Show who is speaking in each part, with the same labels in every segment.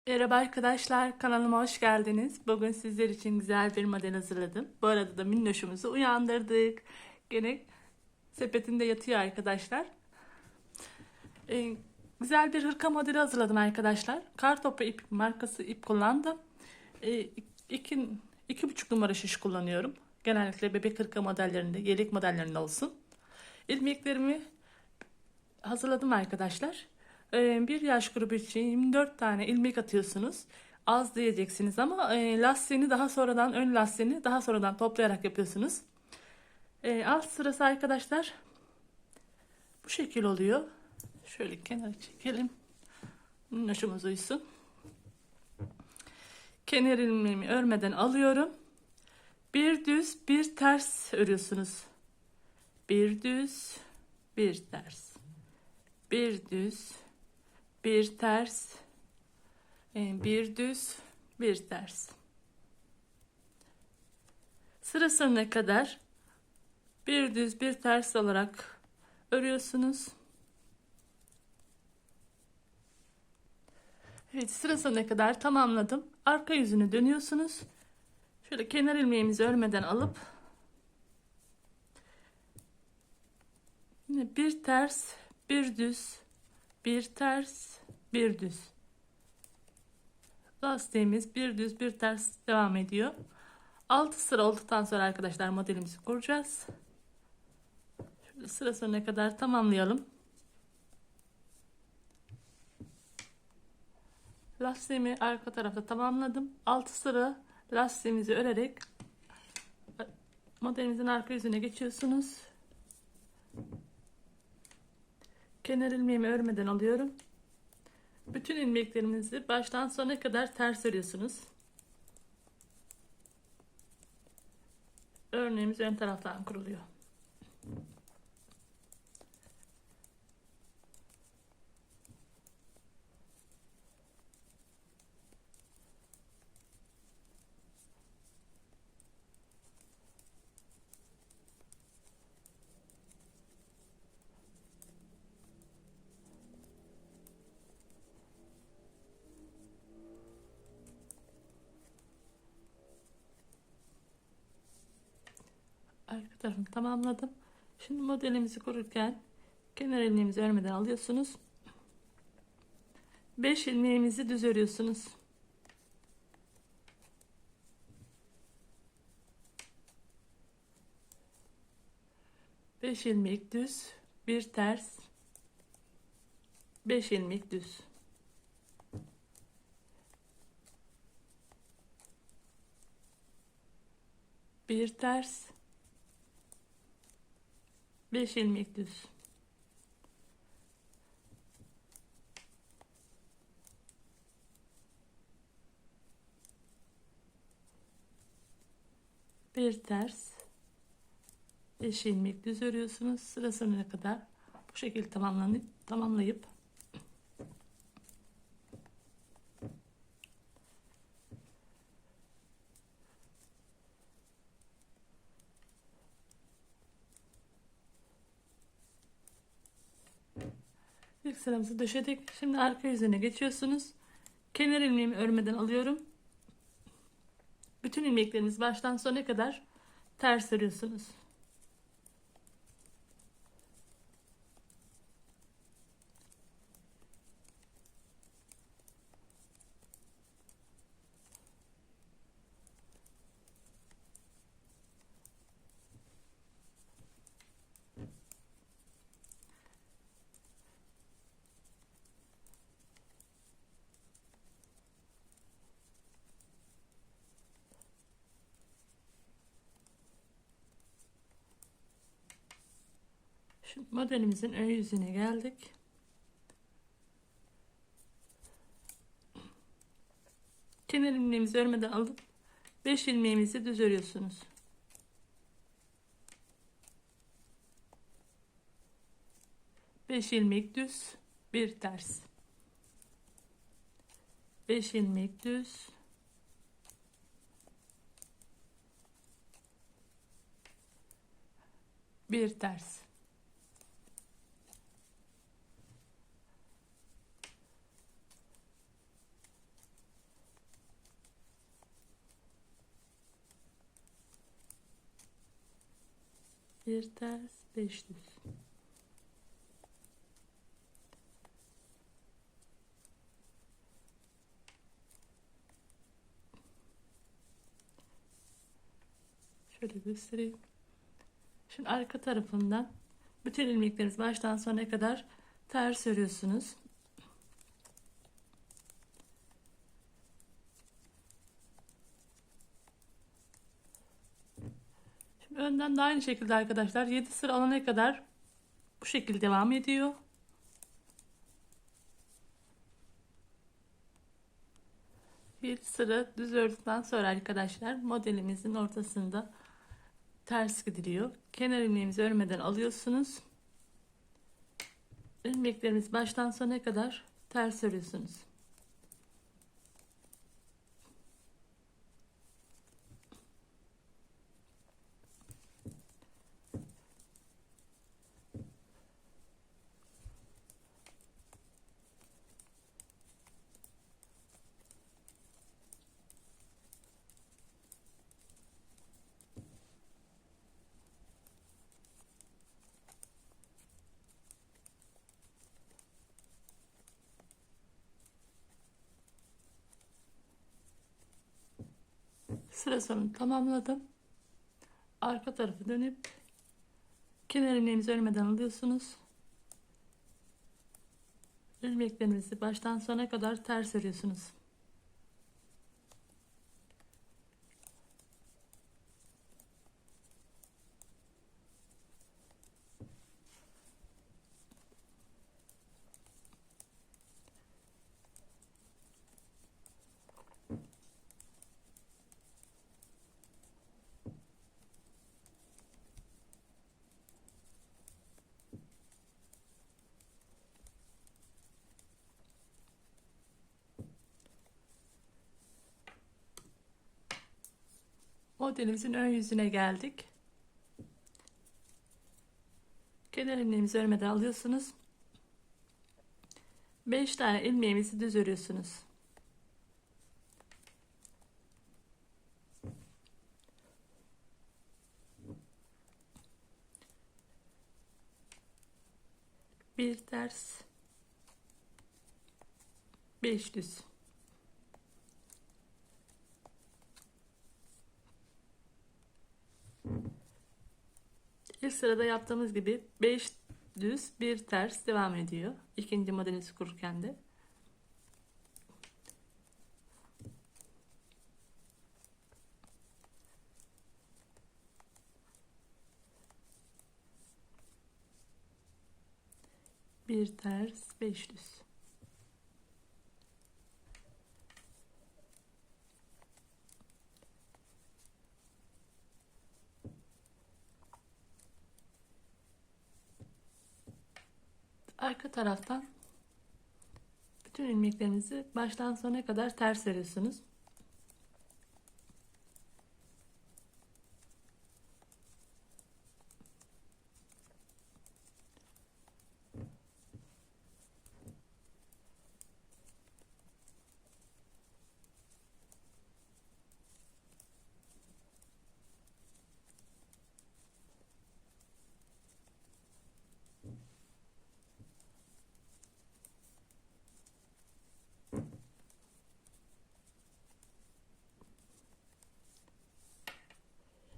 Speaker 1: Merhaba arkadaşlar, kanalıma hoş geldiniz. Bugün sizler için güzel bir model hazırladım. Bu arada da minnoşumuzu uyandırdık. Gene sepetinde yatıyor arkadaşlar. Ee, Güzel bir hırka modeli hazırladım arkadaşlar. Kartopu ip markası ip kullandım. Ee, iki, 2,5 numara şiş kullanıyorum. Genellikle bebek hırka modellerinde, yelek modellerinde olsun. İlmeklerimi hazırladım arkadaşlar. 1 yaş grubu için 24 tane ilmek atıyorsunuz. Az diyeceksiniz ama lastiğini daha sonradan, ön lastiğini daha sonradan toplayarak yapıyorsunuz. Alt sırası arkadaşlar bu şekil oluyor. Şöyle kenara çekelim. Minnoşumuz uysun. Kenar ilmeğimi örmeden alıyorum. Bir düz bir ters örüyorsunuz. Bir düz bir ters. Bir düz bir ters. Bir düz bir ters. Sıra sonuna kadar bir düz bir ters olarak örüyorsunuz. Evet, sıra sonuna kadar tamamladım. Arka yüzünü dönüyorsunuz. Şöyle kenar ilmeğimizi örmeden alıp yine bir ters bir düz bir ters bir düz. Lastiğimiz bir düz bir ters devam ediyor. 6 sıra olduktan sonra arkadaşlar modelimizi kuracağız. Şöyle sıra sonuna kadar tamamlayalım. Lastiğimi arka tarafta tamamladım. 6 sıra lastiğimizi örerek modelimizin arka yüzüne geçiyorsunuz. Kenar ilmeğimi örmeden alıyorum. Bütün ilmeklerimizi baştan sona kadar ters örüyorsunuz. Örneğimiz ön taraftan kuruluyor. Arka tarafını tamamladım. Şimdi modelimizi kururken kenar ilmeğimizi örmeden alıyorsunuz. 5 ilmeğimizi düz örüyorsunuz. Beş ilmek düz, bir ters, 5 ilmek düz. Bir ters, 5 ilmek düz. Bir ters, 5 ilmek düz örüyorsunuz. Sıra sonuna kadar bu şekilde tamamlayıp ilk sıramızı döşedik. Şimdi arka yüzüne geçiyorsunuz. Kenar ilmeğimi örmeden alıyorum. Bütün ilmeklerimiz baştan sona kadar ters örüyorsunuz. Şimdi modelimizin ön yüzüne geldik. Kenar ilmeğimizi örmeden alıp 5 ilmeğimizi düz örüyorsunuz. Beş ilmek düz, bir ters. 5 ilmek düz, bir ters. Bir ters, 5 düz. Şöyle göstereyim. Şimdi arka tarafından bütün ilmekleriniz baştan sona kadar ters örüyorsunuz. Şimdi önden de aynı şekilde arkadaşlar 7 sıra olana kadar bu şekilde devam ediyor. Bir sıra düz ördükten sonra arkadaşlar modelimizin ortasında ters gidiliyor. Kenar ilmeğimizi örmeden alıyorsunuz. İlmeklerimiz baştan sona kadar ters örüyorsunuz. Sıra sonunu tamamladım. Arka tarafı dönüp kenar ilmeğimizi örmeden alıyorsunuz. İlmeklerinizi baştan sona kadar ters örüyorsunuz. Modelimizin ön yüzüne geldik. Kenar ilmeğimizi örmeden alıyorsunuz. 5 tane ilmeğimizi düz örüyorsunuz. Bir ters, 5 düz. İlk sırada yaptığımız gibi 5 düz, bir ters devam ediyor. İkinci modelimizi kururken de. Bir ters, 5 düz. Arka taraftan bütün ilmeklerinizi baştan sona kadar ters örüyorsunuz.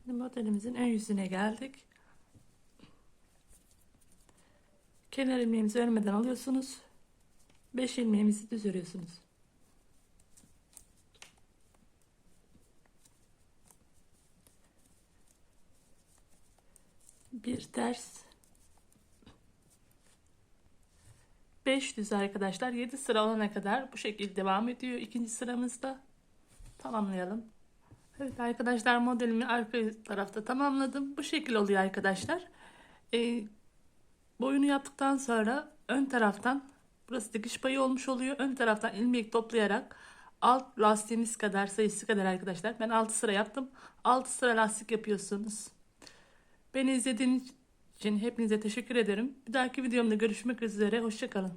Speaker 1: Şimdi modelimizin ön yüzüne geldik. Kenar ilmeğimizi örmeden alıyorsunuz. 5 ilmeğimizi düz örüyorsunuz. Bir ters, 5 düz arkadaşlar. 7 sıra olana kadar bu şekilde devam ediyor. İkinci sıramızda tamamlayalım. Evet arkadaşlar, modelimi arka tarafta tamamladım. Bu şekil oluyor arkadaşlar. Boyunu yaptıktan sonra ön taraftan, burası dikiş payı olmuş oluyor. Ön taraftan ilmek toplayarak alt lastiğimiz kadar, sayısı kadar arkadaşlar. Ben 6 sıra yaptım. 6 sıra lastik yapıyorsunuz. Beni izlediğiniz için hepinize teşekkür ederim. Bir dahaki videomda görüşmek üzere. Hoşça kalın.